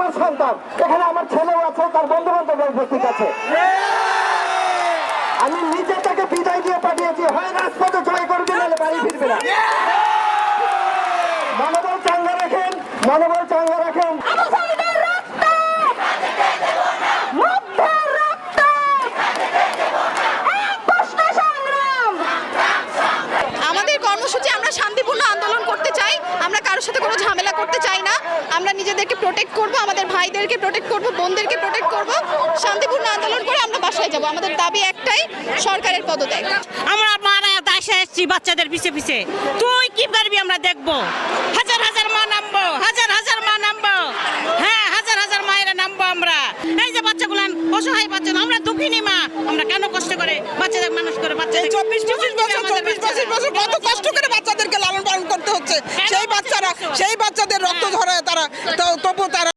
আমার সন্তান, এখানে আমার ছেলেও আছে, তার বন্ধু বান্ধব উপস্থিত আছে। আমি নিজে তাকে বিদায় দিয়ে পাঠিয়েছি, হয় রাজপথে জয় করবে নাহলে বাড়ি ফিরবে না। মনোবল চাঙ্গা রাখেন, মনোবল চাঙ্গা রাখেন। আমাদের কর্মসূচি, আমরা শান্তিপূর্ণ আন্দোলন করতে চাই, আমরা কারোর সাথে কোনো ঝামেলা করতে চাই না। আমরা নিজেদেরকে প্রোটেক্ট করব, আমাদের ভাইদেরকে প্রোটেক্ট করব, বোনদেরকে প্রোটেক্ট করব, শান্তিপূর্ণ আন্দোলন করে আমরা বাসায় যাব। আমাদের দাবি একটাই, সরকারের পদত্যাগ। আমরা মারা দেশে এসেছি বাচ্চাদের পিছে পিছে, তুই কি পারবি আমরা দেখবো। হাজার হাজার মা নামবো, হাজার হাজার মা নামবো, হ্যাঁ হাজার হাজার মায়েরা নামবো আমরা। এই যে বাচ্চাগুলান অসহায় বাচ্চা, আমরা দুঃখিনী মা, আমরা কেন কষ্ট করে বাচ্চাদের মানুষ করে, বাচ্চাদের 24-25 বছর কত কষ্ট করে বাচ্চাদেরকে লালন পালন করতে হচ্ছে। সেই বাচ্চাদের রক্ত ঝরে তারা, তবু তারা